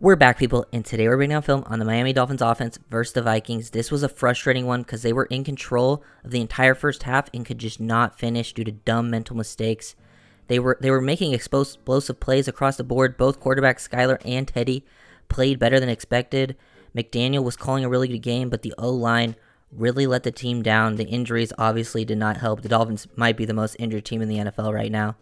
We're back, people, and today we're bringing down film on the Miami Dolphins offense versus the Vikings. This was a frustrating one because they were in control of the entire first half and could just not finish due to dumb mental mistakes. They were making explosive plays across the board. Both quarterbacks, Skylar and Teddy, played better than expected. McDaniel was calling a really good game, but the O-line really let the team down. The injuries obviously did not help. The Dolphins might be the most injured team in the NFL right now.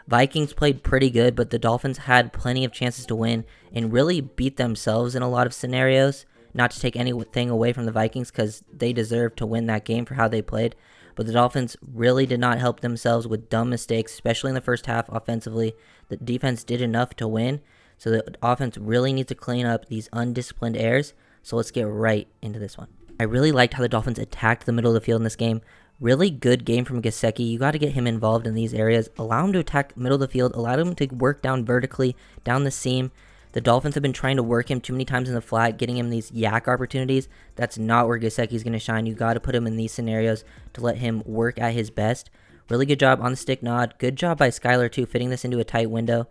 Vikings played pretty good, but the Dolphins had plenty of chances to win and really beat themselves in a lot of scenarios. Not to take anything away from the Vikings because they deserved to win that game for how they played. But the Dolphins really did not help themselves with dumb mistakes, especially in the first half offensively. The defense did enough to win, so the offense really needs to clean up these undisciplined errors. So let's get right into this one. I really liked how the Dolphins attacked the middle of the field in this game. Really good game from Gesicki. You got to get him involved in these areas. Allow him to attack middle of the field. Allow him to work down vertically, down the seam. The Dolphins have been trying to work him too many times in the flat, getting him these yak opportunities. That's not where Gesicki's going to shine. You got to put him in these scenarios to let him work at his best. Really good job on the stick nod. Good job by Skylar, too, fitting this into a tight window.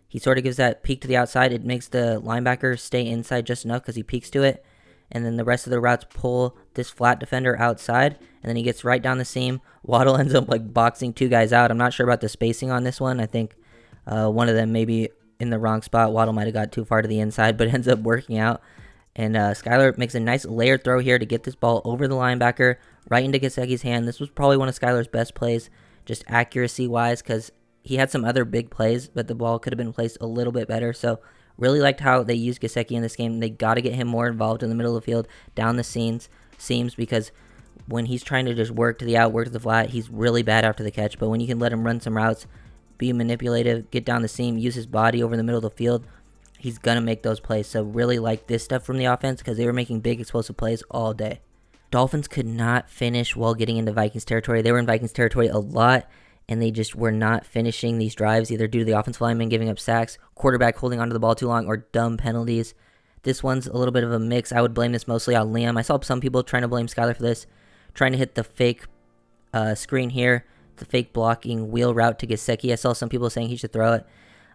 He sort of gives that peek to the outside. It makes the linebacker stay inside just enough because he peeks to it. And then the rest of the routes pull this flat defender outside, and then he gets right down the seam. Waddle ends up like boxing two guys out. I'm not sure about the spacing on this one. I think one of them maybe in the wrong spot. Waddle might have got too far to the inside, but ends up working out. And Skylar makes a nice layered throw here to get this ball over the linebacker, right into Gesicki's hand. This was probably one of Skylar's best plays, just accuracy-wise, because he had some other big plays, but the ball could have been placed a little bit better. So really liked how they used Gesicki in this game. They got to get him more involved in the middle of the field, down the seams, because when he's trying to just work to the out, work to the flat, he's really bad after the catch. But when you can let him run some routes, be manipulative, get down the seam, use his body over the middle of the field, he's going to make those plays. So really like this stuff from the offense because they were making big explosive plays all day. Dolphins could not finish while getting into Vikings territory. They were in Vikings territory a lot, and they just were not finishing these drives, either due to the offensive lineman giving up sacks, quarterback holding onto the ball too long, or dumb penalties. This one's a little bit of a mix. I would blame this mostly on Liam. I saw some people trying to blame Skylar for this, trying to hit the fake screen here, the fake blocking wheel route to Gesicki. I saw some people saying he should throw it.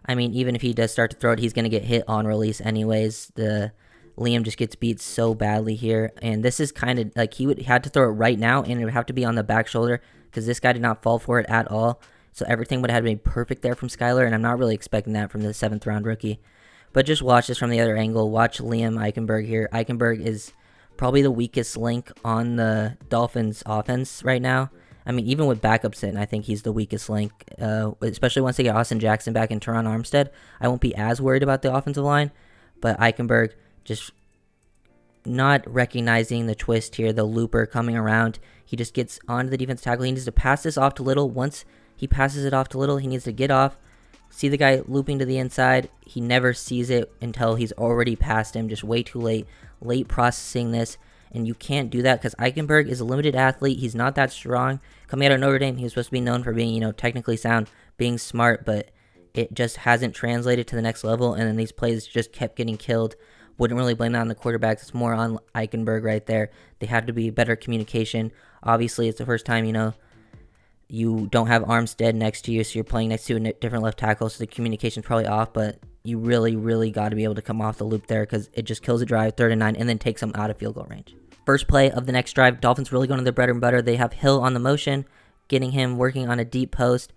I mean, even if he does start to throw it, he's going to get hit on release anyways. Liam just gets beat so badly here, and this is kind of like he had to throw it right now, and it would have to be on the back shoulder because this guy did not fall for it at all. So everything would have been perfect there from Skylar, and I'm not really expecting that from the 7th-round rookie. But just watch this from the other angle. Watch Liam Eichenberg here. Eichenberg is probably the weakest link on the Dolphins' offense right now. I mean, even with backups in, I think he's the weakest link, especially once they get Austin Jackson back and Teron Armstead. I won't be as worried about the offensive line, but Eichenberg just not recognizing the twist here, the looper coming around. He just gets onto the defense tackle. He needs to pass this off to Little. Once he passes it off to Little, he needs to get off, see the guy looping to the inside. He never sees it until he's already past him, just way too late processing this. And you can't do that because Eichenberg is a limited athlete. He's not that strong. Coming out of Notre Dame, he was supposed to be known for being, technically sound, being smart, but it just hasn't translated to the next level, and then these plays just kept getting killed. Wouldn't really blame that on the quarterbacks. It's more on Eichenberg right there. They had to be better communication. Obviously, it's the first time, you don't have Armstead next to you, so you're playing next to a different left tackle, so the communication's probably off, but you really, really got to be able to come off the loop there because it just kills a drive, 3rd and 9, and then takes them out of field goal range. First play of the next drive, Dolphins really going to their bread and butter. They have Hill on the motion, getting him working on a deep post.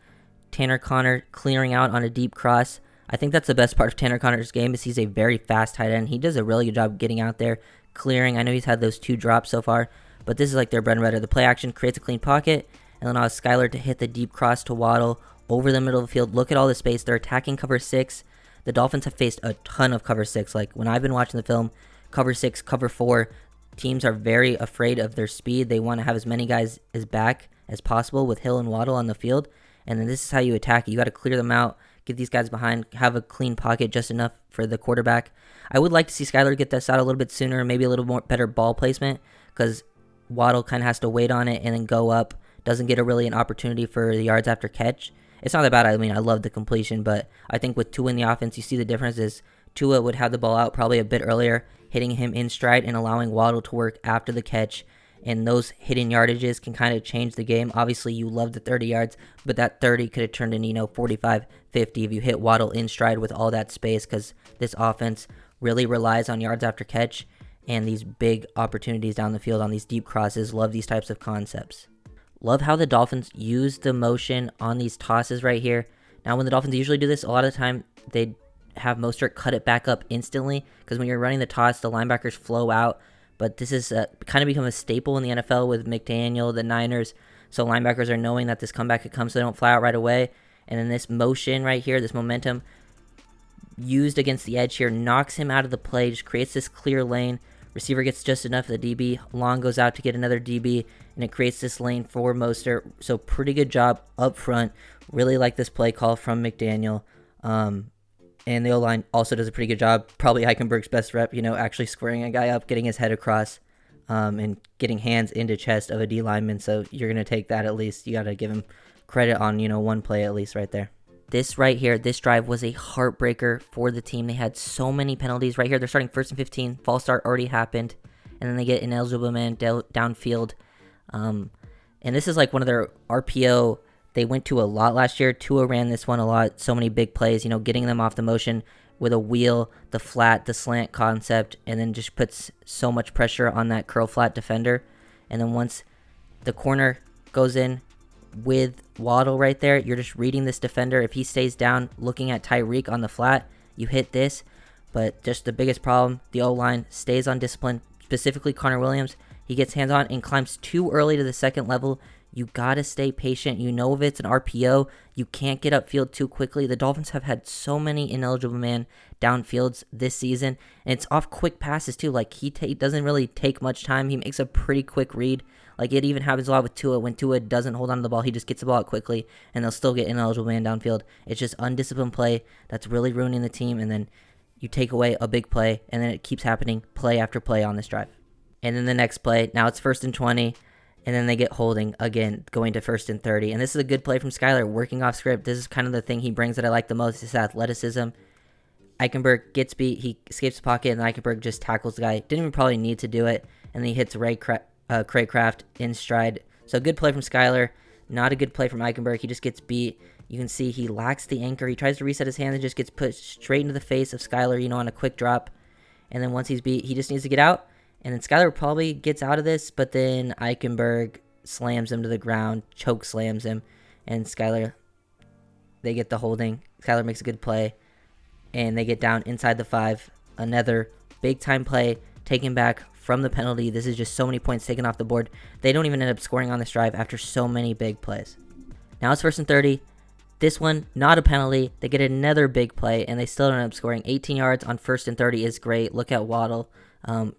Tanner Connor clearing out on a deep cross. I think that's the best part of Tanner Connor's game is he's a very fast tight end. He does a really good job getting out there, clearing. I know he's had those 2 drops so far, but this is like their bread and butter. The play action creates a clean pocket, and then allows Skylar to hit the deep cross to Waddle over the middle of the field. Look at all the space. They're attacking cover 6. The Dolphins have faced a ton of cover 6. Like when I've been watching the film, cover 6, cover 4, teams are very afraid of their speed. They want to have as many guys as back as possible with Hill and Waddle on the field. And then this is how you attack it. You got to clear them out, get these guys behind, have a clean pocket just enough for the quarterback. I would like to see Skylar get this out a little bit sooner, maybe a little more better ball placement because Waddle kind of has to wait on it and then go up. Doesn't get an opportunity for the yards after catch. It's not that bad. I mean, I love the completion, but I think with Tua in the offense, you see the difference is Tua would have the ball out probably a bit earlier, hitting him in stride and allowing Waddle to work after the catch. And those hidden yardages can kind of change the game. Obviously, you love the 30 yards, but that 30 could have turned into, 45, 50 if you hit Waddle in stride with all that space because this offense really relies on yards after catch and these big opportunities down the field on these deep crosses. Love these types of concepts. Love how the Dolphins use the motion on these tosses right here. Now, when the Dolphins usually do this, a lot of the time they have Mostert cut it back up instantly, because when you're running the toss, the linebackers flow out. But this is kind of become a staple in the NFL with McDaniel, the Niners. So linebackers are knowing that this comeback could come, so they don't fly out right away. And then this motion right here, this momentum used against the edge here, knocks him out of the play, just creates this clear lane. Receiver gets just enough of the DB. Long goes out to get another DB, and it creates this lane for Mostert. So pretty good job up front. Really like this play call from McDaniel. And the O-line also does a pretty good job. Probably Eichenberg's best rep, actually squaring a guy up, getting his head across, and getting hands into chest of a D lineman. So you're going to take that at least. You got to give him credit on, one play at least right there. This right here, this drive was a heartbreaker for the team. They had so many penalties right here. They're starting 1st and 15. False start already happened. And then they get ineligible man downfield. And this is like one of their RPO they went to a lot last year. Tua ran this one a lot. So many big plays, getting them off the motion with a wheel, the flat, the slant concept, and then just puts so much pressure on that curl flat defender. And then once the corner goes in with Waddle right there, you're just reading this defender. If he stays down looking at Tyreek on the flat, you hit this. But just the biggest problem, the O-line stays on discipline, specifically Connor Williams. He gets hands on and climbs too early to the second level. You got to stay patient. If it's an RPO, you can't get upfield too quickly. The Dolphins have had so many ineligible man downfields this season, and it's off quick passes too. Like he doesn't really take much time. He makes a pretty quick read. Like it even happens a lot with Tua. When Tua doesn't hold on to the ball, he just gets the ball out quickly, and they'll still get ineligible man downfield. It's just undisciplined play that's really ruining the team, and then you take away a big play, and then it keeps happening play after play on this drive. And then the next play, now it's 1st and 20. And then they get holding again, going to 1st and 30. And this is a good play from Skyler, working off script. This is kind of the thing he brings that I like the most, his athleticism. Eichenberg gets beat. He escapes the pocket, and Eichenberg just tackles the guy. Didn't even probably need to do it. And then he hits Craycraft in stride. So good play from Skyler. Not a good play from Eichenberg. He just gets beat. You can see he lacks the anchor. He tries to reset his hand and just gets put straight into the face of Skyler, on a quick drop. And then once he's beat, he just needs to get out. And then Skyler probably gets out of this, but then Eichenberg slams him to the ground, choke slams him, and Skyler, they get the holding. Skyler makes a good play, and they get down inside the 5. Another big-time play taken back from the penalty. This is just so many points taken off the board. They don't even end up scoring on this drive after so many big plays. Now it's 1st and 30. This one, not a penalty. They get another big play, and they still don't end up scoring. 18 yards on 1st and 30 is great. Look at Waddle.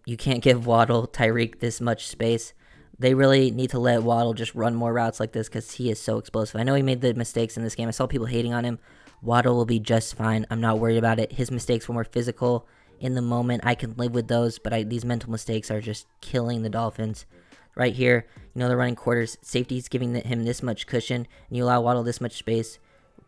You can't give Waddle, Tyreek this much space. They really need to let Waddle just run more routes like this because he is so explosive. I know he made the mistakes in this game. I saw people hating on him. Waddle will be just fine. I'm not worried about it. His mistakes were more physical in the moment. I can live with those, but these mental mistakes are just killing the Dolphins. Right here, they're running quarters. Safety's giving him this much cushion, and you allow Waddle this much space.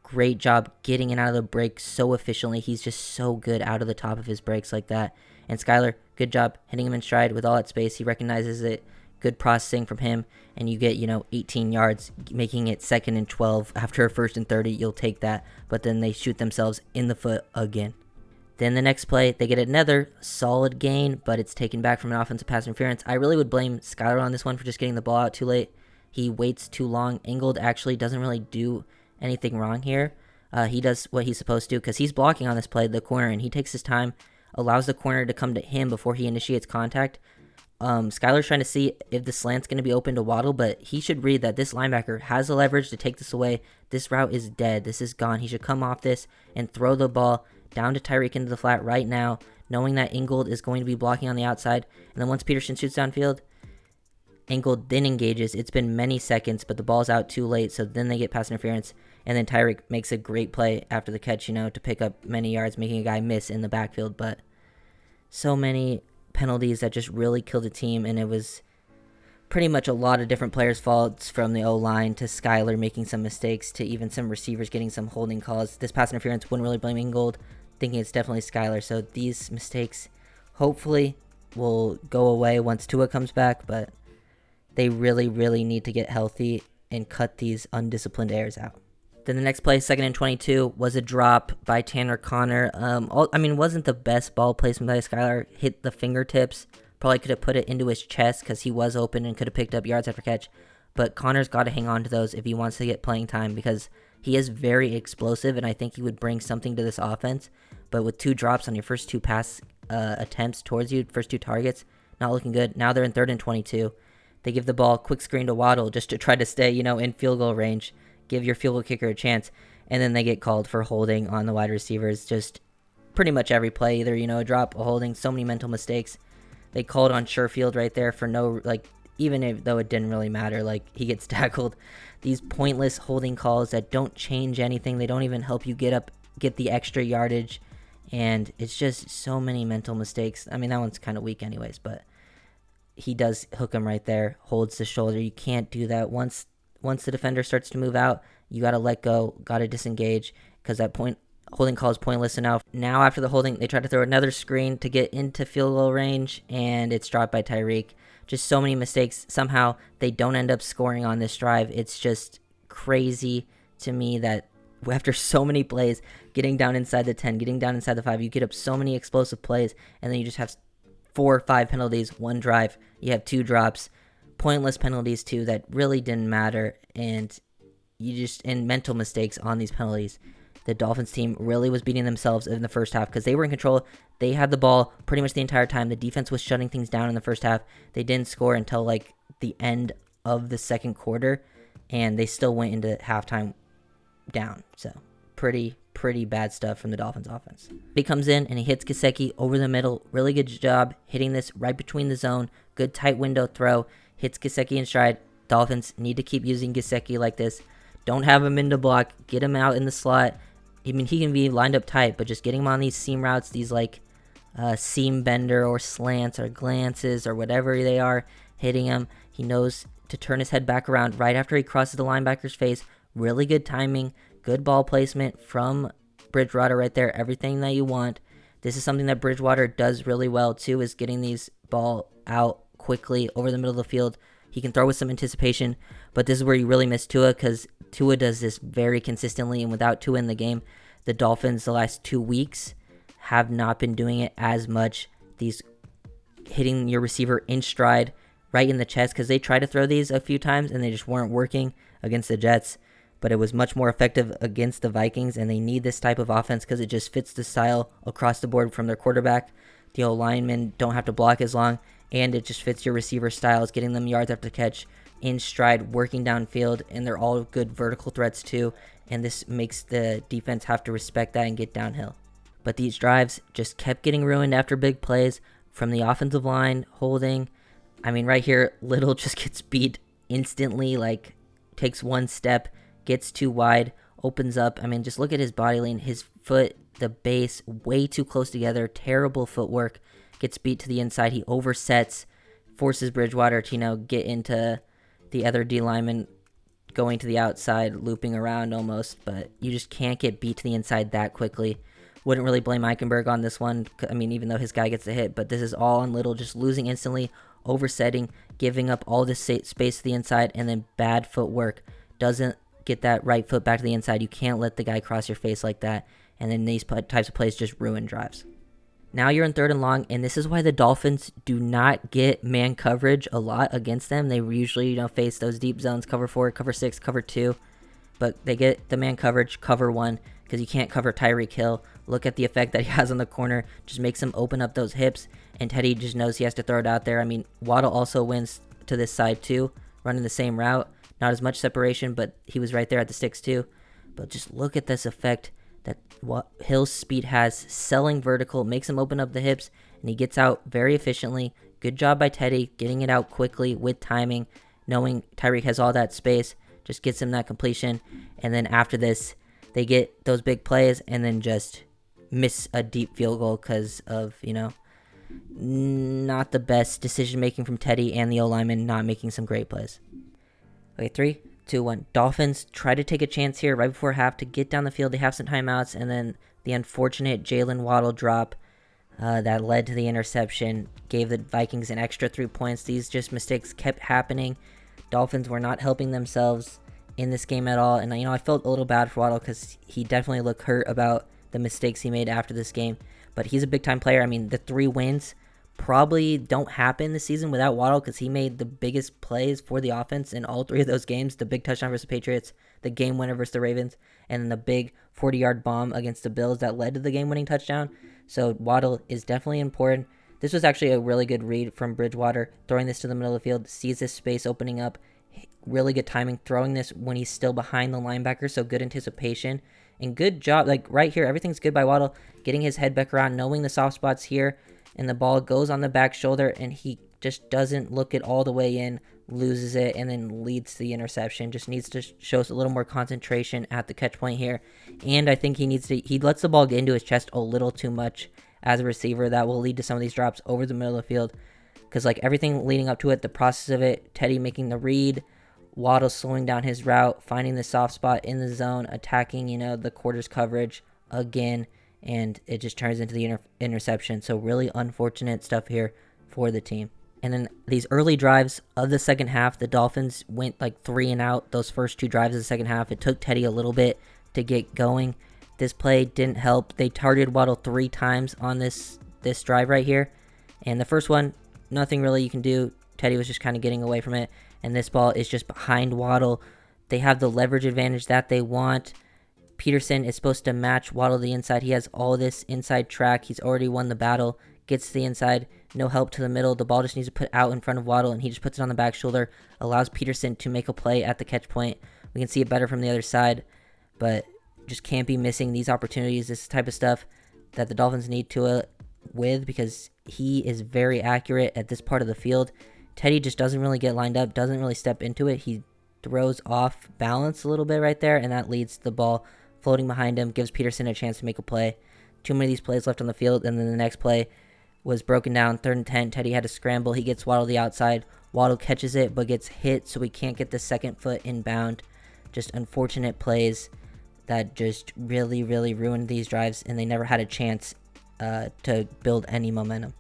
Great job getting in out of the break so efficiently. He's just so good out of the top of his breaks like that. And Skyler, good job hitting him in stride with all that space. He recognizes it. Good processing from him. And you get, 18 yards, making it 2nd and 12. After a 1st and 30, you'll take that. But then they shoot themselves in the foot again. Then the next play, they get another solid gain, but it's taken back from an offensive pass interference. I really would blame Skyler on this one for just getting the ball out too late. He waits too long. Ingold actually doesn't really do anything wrong here. He does what he's supposed to because he's blocking on this play, the corner, and he takes his time, allows the corner to come to him before he initiates contact. Skyler's trying to see if the slant's going to be open to Waddle, but he should read that this linebacker has the leverage to take this away. This route is dead. This is gone. He should come off this and throw the ball down to Tyreek into the flat right now, knowing that Ingold is going to be blocking on the outside. And then once Peterson shoots downfield, Ingold then engages. It's been many seconds, but the ball's out too late, so then they get pass interference. And then Tyreek makes a great play after the catch, to pick up many yards, making a guy miss in the backfield. But so many penalties that just really killed the team, and it was pretty much a lot of different players' faults, from the O-line to Skyler making some mistakes to even some receivers getting some holding calls. This pass interference, wouldn't really blame Ingold, thinking it's definitely Skyler. So these mistakes hopefully will go away once Tua comes back, but they really, really need to get healthy and cut these undisciplined errors out. Then the next play, 2nd and 22, was a drop by Tanner Connor. Wasn't the best ball placement by Skylar. Hit the fingertips. Probably could have put it into his chest because he was open and could have picked up yards after catch. But Connor's got to hang on to those if he wants to get playing time because he is very explosive, and I think he would bring something to this offense. But with 2 drops on your first 2 pass attempts towards you, first 2 targets, not looking good. Now they're in 3rd and 22. They give the ball, quick screen to Waddle just to try to stay, in field goal range. Give your field goal kicker a chance, and then they get called for holding on the wide receivers. Just pretty much every play, either, a drop, a holding, so many mental mistakes. They called on Sherfield right there for no, even though it didn't really matter, he gets tackled. These pointless holding calls that don't change anything. They don't even help you get the extra yardage, and it's just so many mental mistakes. I mean, that one's kind of weak anyways, but he does hook him right there, holds the shoulder. You can't do that. Once the defender starts to move out, you got to let go, got to disengage, because that holding call is pointless. And now after the holding, they try to throw another screen to get into field goal range, and it's dropped by Tyreek. Just so many mistakes. Somehow they don't end up scoring on this drive. It's just crazy to me that after so many plays, getting down inside the 10, getting down inside the 5, you get up so many explosive plays, and then you just have 4 or 5 penalties, 1 drive. You have 2 drops. Pointless penalties too that really didn't matter, and mental mistakes on these penalties. The Dolphins team really was beating themselves in the first half because they were in control. They had the ball pretty much the entire time. The defense was shutting things down in the first half. They didn't score until the end of the second quarter, and they still went into halftime down. So pretty bad stuff from the Dolphins offense. He comes in and he hits Gesicki over the middle. Really good job hitting this right between the zone. Good tight window throw. Hits Gesicki in stride. Dolphins need to keep using Gesicki like this. Don't have him in the block. Get him out in the slot. I mean, he can be lined up tight, but just getting him on these seam routes, these seam bender or slants or glances or whatever they are, hitting him. He knows to turn his head back around right after he crosses the linebacker's face. Really good timing. Good ball placement from Bridgewater right there. Everything that you want. This is something that Bridgewater does really well too, is getting these ball out quickly over the middle of the field. He can throw with some anticipation, but this is where you really miss Tua, because Tua does this very consistently, and without Tua in the game, the Dolphins the last 2 weeks have not been doing it as much. These hitting your receiver in stride, right in the chest, because they tried to throw these a few times and they just weren't working against the Jets, but it was much more effective against the Vikings, and they need this type of offense because it just fits the style across the board from their quarterback. The O-linemen don't have to block as long, and it just fits your receiver styles, getting them yards after catch, in stride, working downfield, and they're all good vertical threats too, and this makes the defense have to respect that and get downhill. But these drives just kept getting ruined after big plays from the offensive line, holding. I mean, right here, Little just gets beat instantly, takes one step, gets too wide, opens up. I mean, just look at his body lean, his foot, the base, way too close together, terrible footwork. Gets beat to the inside. He oversets, forces Bridgewater to, get into the other D lineman, going to the outside, looping around almost. But you just can't get beat to the inside that quickly. Wouldn't really blame Eichenberg on this one. I mean, even though his guy gets the hit, but this is all on Little, just losing instantly, oversetting, giving up all this space to the inside, and then bad footwork. Doesn't get that right foot back to the inside. You can't let the guy cross your face like that. And then these types of plays just ruin drives. Now you're in 3rd and long, and this is why the Dolphins do not get man coverage a lot against them. They usually, face those deep zones, cover 4, cover 6, cover 2, but they get the man coverage, cover 1, because you can't cover Tyreek Hill. Look at the effect that he has on the corner. Just makes him open up those hips, and Teddy just knows he has to throw it out there. I mean, Waddle also wins to this side too, running the same route. Not as much separation, but he was right there at the sticks too. But just look at this effect that what Hill's speed has, selling vertical, makes him open up the hips, and he gets out very efficiently. Good job by Teddy, getting it out quickly with timing, knowing Tyreek has all that space, just gets him that completion. And then after this, they get those big plays and then just miss a deep field goal because of, not the best decision making from Teddy and the O-lineman not making some great plays. Okay, 3, 2, 1. Dolphins try to take a chance here right before half to get down the field. They have some timeouts, and then the unfortunate Jalen Waddle drop that led to the interception gave the Vikings an extra 3 points. These just mistakes kept happening. Dolphins were not helping themselves, in this game at all. And, I felt a little bad for Waddle because he definitely looked hurt about the mistakes he made after this game. But he's a big-time player. I mean, the 3 wins probably don't happen this season without Waddle because he made the biggest plays for the offense in all 3 of those games. The big touchdown versus the Patriots, the game winner versus the Ravens, and then the big 40-yard bomb against the Bills that led to the game-winning touchdown. So Waddle is definitely important. This was actually a really good read from Bridgewater, throwing this to the middle of the field, sees this space opening up. Really good timing, throwing this when he's still behind the linebacker, so good anticipation. And good job, like right here, everything's good by Waddle, getting his head back around, knowing the soft spots here, and the ball goes on the back shoulder, and he just doesn't look it all the way in, loses it, and then leads to the interception. Just needs to show us a little more concentration at the catch point here. And I think he lets the ball get into his chest a little too much as a receiver. That will lead to some of these drops over the middle of the field. Because like everything leading up to it, the process of it, Teddy making the read, Waddle slowing down his route, finding the soft spot in the zone, attacking, the quarters coverage again, and it just turns into the interception. So really unfortunate stuff here for the team. And then these early drives of the second half, the Dolphins went like 3 and out. Those first 2 drives of the second half, it took Teddy a little bit to get going. This play didn't help. They targeted Waddle 3 times on this drive right here. And the first one, nothing really you can do. Teddy was just kind of getting away from it. And this ball is just behind Waddle. They have the leverage advantage that they want. Peterson is supposed to match Waddle to the inside. He has all this inside track. He's already won the battle. Gets to the inside. No help to the middle. The ball just needs to put out in front of Waddle, and he just puts it on the back shoulder. Allows Peterson to make a play at the catch point. We can see it better from the other side, but just can't be missing these opportunities. This type of stuff that the Dolphins need to with, because he is very accurate at this part of the field. Teddy just doesn't really get lined up, doesn't really step into it. He throws off balance a little bit right there, and that leads to the ball floating behind him, gives Peterson a chance to make a play. Too many of these plays left on the field, and then the next play was broken down, 3rd and 10. Teddy had to scramble. He gets Waddle to the outside. Waddle catches it, but gets hit, so we can't get the second foot inbound. Just unfortunate plays that just really, really ruined these drives, and they never had a chance to build any momentum.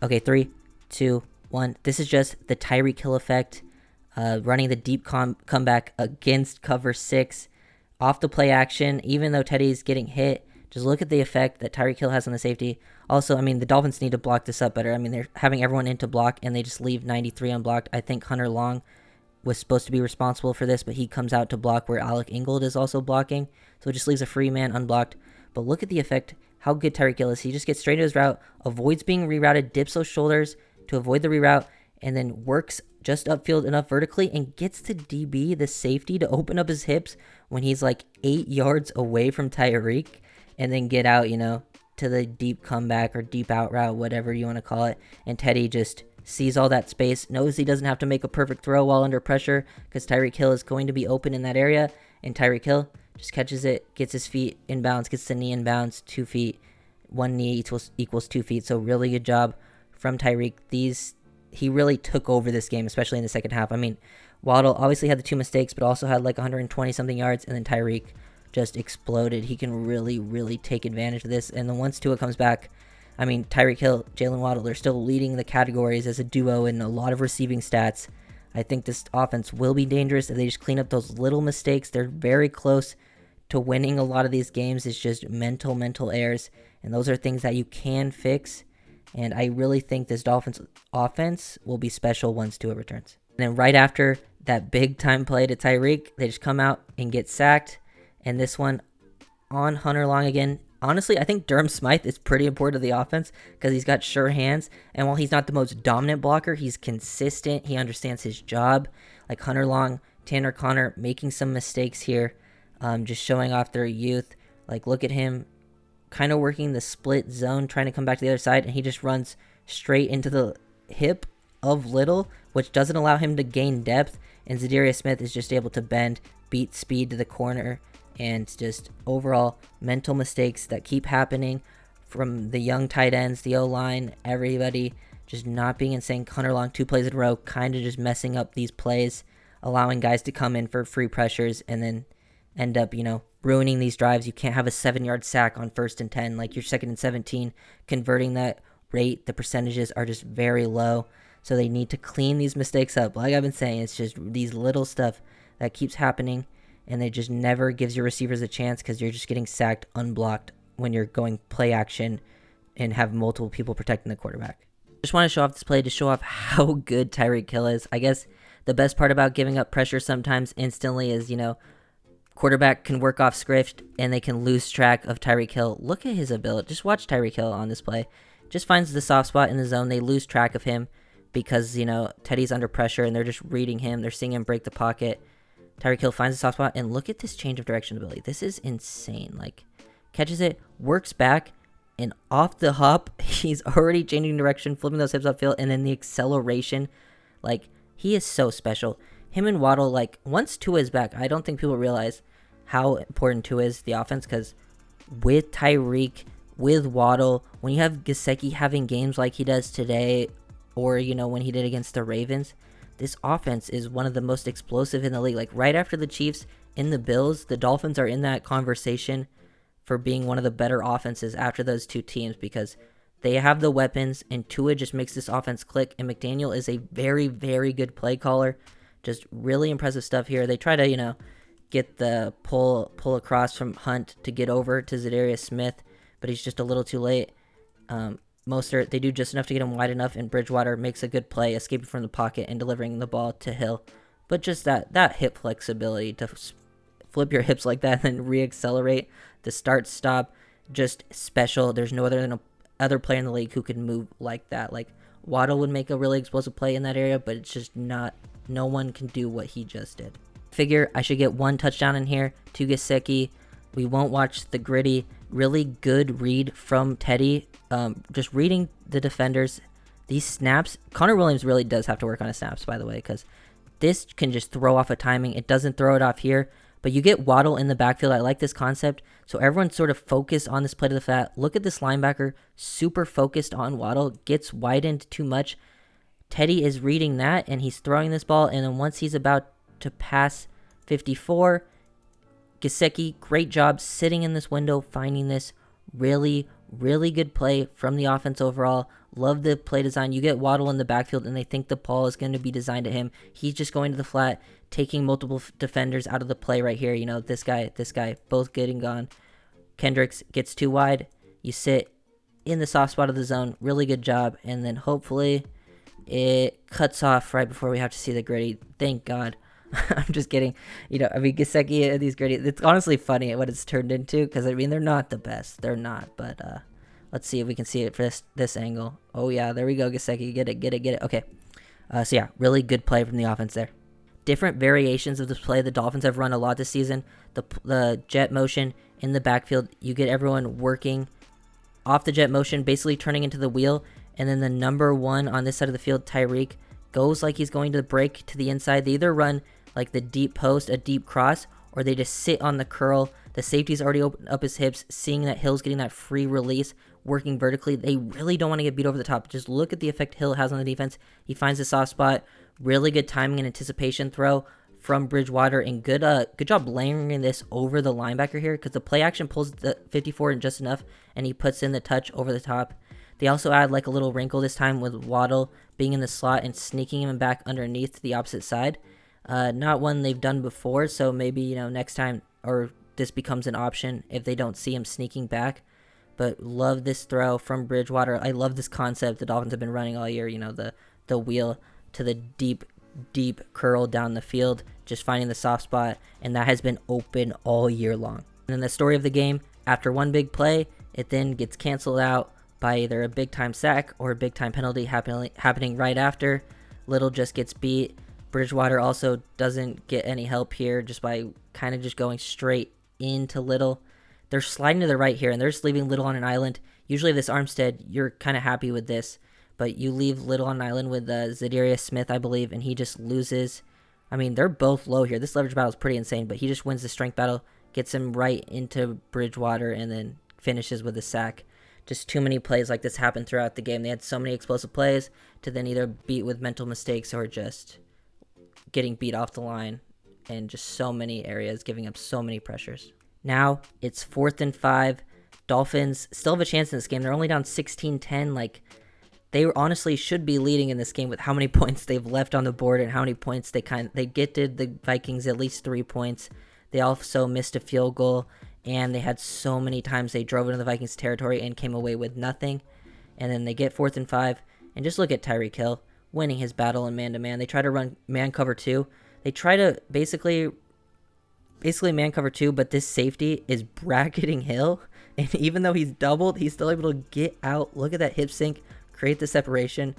Okay, 3, 2, 1. This is just the Tyreek Hill effect, running the deep comeback against cover 6 off the play action. Even though Teddy's getting hit, just look at the effect that Tyreek Hill has on the safety. Also, the Dolphins need to block this up better. They're having everyone into block, and they just leave 93 unblocked. I think Hunter Long was supposed to be responsible for this, but he comes out to block where Alec Ingold is also blocking. So it just leaves a free man unblocked. But look at the effect, how good Tyreek Hill is. He just gets straight to his route, avoids being rerouted, dips those shoulders to avoid the reroute, and then works just upfield enough vertically and gets to DB, the safety, to open up his hips when he's like 8 yards away from Tyreek, and then get out, to the deep comeback or deep out route, whatever you want to call it. And Teddy just sees all that space, knows he doesn't have to make a perfect throw while under pressure because Tyreek Hill is going to be open in that area, and Tyreek Hill just catches it, gets his feet in bounds, gets the knee in bounds, 2 feet. 1 knee equals 2 feet, so really good job from Tyreek. He really took over this game, especially in the second half. Waddle obviously had the 2 mistakes, but also had like 120-something yards, and then Tyreek just exploded. He can really, really take advantage of this. And then once Tua comes back, Tyreek Hill, Jalen Waddle, they're still leading the categories as a duo in a lot of receiving stats. I think this offense will be dangerous if they just clean up those little mistakes. They're very close to winning a lot of these games. It's just mental errors, and those are things that you can fix. And I really think this Dolphins offense will be special once Tua returns. And then right after that big time play to Tyreek, they just come out and get sacked. And this one on Hunter Long again. Honestly, I think Durham Smythe is pretty important to the offense because he's got sure hands. And while he's not the most dominant blocker, he's consistent. He understands his job. Like Hunter Long, Tanner Connor making some mistakes here, just showing off their youth. Like look at him kind of working the split zone, trying to come back to the other side, and he just runs straight into the hip of Little, which doesn't allow him to gain depth. And Zadarius Smith is just able to bend, beat speed to the corner, and just overall mental mistakes that keep happening from the young tight ends, the O-line, everybody just not being in sync. Hunter Long 2 plays in a row, kind of just messing up these plays, allowing guys to come in for free pressures and then end up, ruining these drives. You can't have a 7-yard sack on 1st and 10, like you're 2nd and 17. Converting that rate, the percentages are just very low. So they need to clean these mistakes up. Like I've been saying, it's just these little stuff that keeps happening, and it just never gives your receivers a chance because you're just getting sacked unblocked when you're going play action and have multiple people protecting the quarterback. Just want to show off this play to show off how good Tyreek Hill is. I guess the best part about giving up pressure sometimes instantly is, quarterback can work off script and they can lose track of Tyreek Hill. Look at his ability. Just watch Tyreek Hill on this play. Just finds the soft spot in the zone. They lose track of him because, Teddy's under pressure and they're just reading him. They're seeing him break the pocket. Tyreek Hill finds the soft spot, and look at this change of direction ability. This is insane. Catches it, works back, and off the hop, he's already changing direction, flipping those hips upfield, and then the acceleration. He is so special. Him and Waddle, once Tua is back, I don't think people realize how important Tua is to the offense, because with Tyreek, with Waddle, when you have Gesicki having games like he does today, or, when he did against the Ravens, this offense is one of the most explosive in the league. Right after the Chiefs and the Bills, the Dolphins are in that conversation for being one of the better offenses after those two teams, because they have the weapons and Tua just makes this offense click, and McDaniel is a very, very good play caller. Just really impressive stuff here. They try to, get the pull across from Hunt to get over to Zadarius Smith, but he's just a little too late. Mostert, they do just enough to get him wide enough, and Bridgewater makes a good play, escaping from the pocket and delivering the ball to Hill. But just that hip flexibility to flip your hips like that and then re-accelerate, the start-stop, just special. There's no other player in the league who can move like that. Waddle would make a really explosive play in that area, but it's just no one can do what he just did. Figure I should get 1 touchdown in here to Gesicki. We won't watch the gritty. Really good read from Teddy. Just reading the defenders. These snaps, Connor Williams really does have to work on his snaps, by the way, because this can just throw off a timing. It doesn't throw it off here, but you get Waddle in the backfield. I like this concept. So everyone's sort of focused on this play to the flat. Look at this linebacker, super focused on Waddle, gets widened too much. Teddy is reading that, and he's throwing this ball, and then once he's about to pass 54, Gesicki, great job sitting in this window, finding this really, really good play from the offense overall. Love the play design. You get Waddle in the backfield, and they think the ball is going to be designed to him. He's just going to the flat, taking multiple defenders out of the play right here. This guy, both good and gone. Kendricks gets too wide. You sit in the soft spot of the zone. Really good job. And then hopefully it cuts off right before we have to see the gritty. Thank God. I'm just kidding. Gesicki, these gritty. It's honestly funny what it's turned into, because, they're not the best. They're not. But let's see if we can see it for this angle. Oh, yeah. There we go, Gesicki. Get it. Okay. So, yeah, really good play from the offense there. Different variations of this play. The Dolphins have run a lot this season. The jet motion in the backfield. You get everyone working off the jet motion, basically turning into the wheel. And then the number 1 on this side of the field, Tyreek, goes like he's going to break to the inside. They either run the deep post, a deep cross, or they just sit on the curl. The safety's already opened up his hips, seeing that Hill's getting that free release, working vertically. They really don't want to get beat over the top. Just look at the effect Hill has on the defense. He finds the soft spot. Really good timing and anticipation throw from Bridgewater, and good job layering this over the linebacker here, because the play action pulls the 54 in just enough, and he puts in the touch over the top. They also add a little wrinkle this time with Waddle being in the slot and sneaking him back underneath to the opposite side. Not one they've done before, so maybe, next time, or this becomes an option if they don't see him sneaking back. But love this throw from Bridgewater. I love this concept the Dolphins have been running all year, the wheel to the deep curl down the field, just finding the soft spot, and that has been open all year long. And then the story of the game, after one big play, it then gets canceled out by either a big-time sack or a big-time penalty happening right after. Little just gets beat. Bridgewater also doesn't get any help here just by kind of just going straight into Little. They're sliding to the right here, and they're just leaving Little on an island. Usually this Armstead, you're kind of happy with this, but you leave Little on an island with Zadarius Smith, I believe, and he just loses. They're both low here. This leverage battle is pretty insane, but he just wins the strength battle, gets him right into Bridgewater, and then finishes with a sack. Just too many plays like this happened throughout the game. They had so many explosive plays to then either beat with mental mistakes or just getting beat off the line, and just so many areas, giving up so many pressures. Now it's 4th and 5. Dolphins still have a chance in this game. They're only down 16-10. they honestly should be leading in this game with how many points they've left on the board and how many points they gifted the Vikings at least 3 points. They also missed a field goal, and they had so many times they drove into the Vikings territory and came away with nothing. And then they get 4th and 5, and just look at Tyreek Hill winning his battle in man-to-man. They try to run man cover 2. They try to basically man cover 2, but this safety is bracketing Hill, and even though he's doubled, he's still able to get out. Look at that hip sync, create the separation.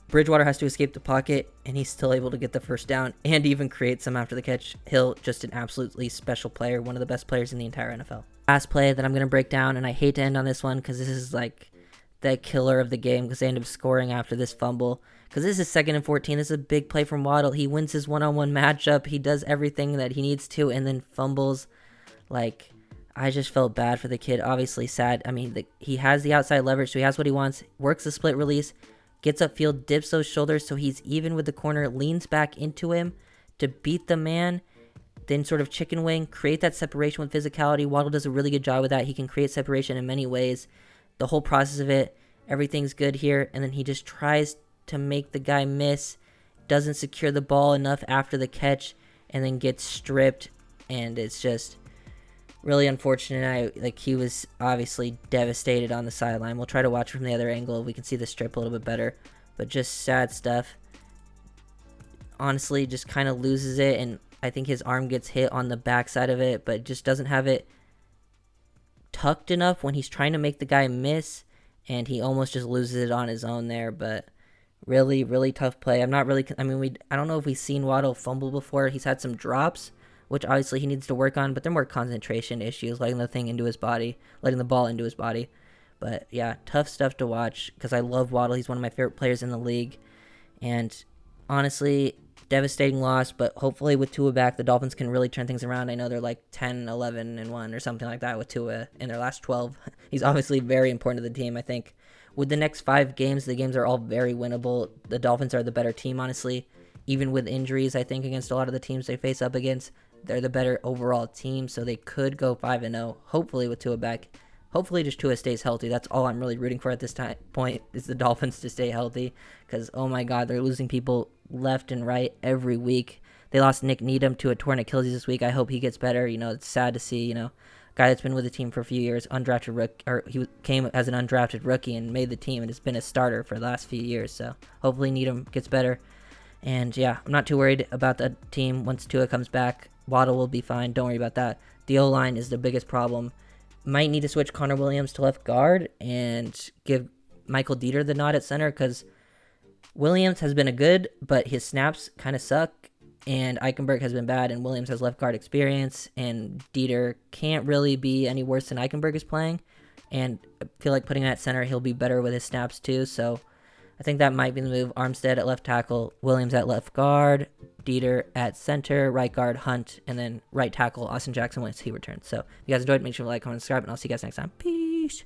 Bridgewater has to escape the pocket, and he's still able to get the first down and even create some after the catch. Hill, just an absolutely special player, one of the best players in the entire NFL. Last play that I'm going to break down, and I hate to end on this one because this is like the killer of the game because they end up scoring after this fumble. Because this is 2nd and 14. This is a big play from Waddle. He wins his one-on-one matchup. He does everything that he needs to and then fumbles. Like, I just felt bad for the kid. Obviously sad. I mean, he has the outside leverage, so he has what he wants. Works the split release. Gets upfield, dips those shoulders so he's even with the corner. Leans back into him to beat the man. Then sort of chicken wing. Create that separation with physicality. Waddle does a really good job with that. He can create separation in many ways. The whole process of it, everything's good here. And then he just tries to make the guy miss, doesn't secure the ball enough after the catch, and then gets stripped, and it's just really unfortunate. He was obviously devastated on the sideline. We'll try to watch from the other angle. We can see the strip a little bit better, but just sad stuff. Honestly, just kind of loses it, and I think his arm gets hit on the backside of it, but just doesn't have it tucked enough when he's trying to make the guy miss, and he almost just loses it on his own there, but really, really tough play. I don't know if we've seen Waddle fumble before. He's had some drops, which obviously he needs to work on, but they're more concentration issues, letting the ball into his body. But yeah, tough stuff to watch because I love Waddle. He's one of my favorite players in the league. And honestly, devastating loss, but hopefully with Tua back, the Dolphins can really turn things around. I know they're like 10, 11, and 1 or something like that with Tua in their last 12. He's obviously very important to the team, I think. With the next 5 games, the games are all very winnable. The Dolphins are the better team, honestly. Even with injuries, I think, against a lot of the teams they face up against, they're the better overall team, so they could go 5-0, hopefully with Tua back. Hopefully just Tua stays healthy. That's all I'm really rooting for at this point is the Dolphins to stay healthy because, oh my God, they're losing people left and right every week. They lost Nick Needham to a torn Achilles this week. I hope he gets better. It's sad to see, guy that's been with the team for a few years, undrafted rookie, or he came as an undrafted rookie and made the team and has been a starter for the last few years. So hopefully Needham gets better. And yeah, I'm not too worried about the team once Tua comes back. Waddle will be fine. Don't worry about that. The O-line is the biggest problem. Might need to switch Connor Williams to left guard and give Michael Dieter the nod at center because Williams has been good, but his snaps kind of suck. And Eichenberg has been bad, and Williams has left guard experience, and Dieter can't really be any worse than Eichenberg is playing. And I feel like putting him at center, he'll be better with his snaps too. So I think that might be the move. Armstead at left tackle, Williams at left guard, Dieter at center, right guard Hunt, and then right tackle Austin Jackson once he returns. So if you guys enjoyed, make sure to like, comment, subscribe, and I'll see you guys next time. Peace.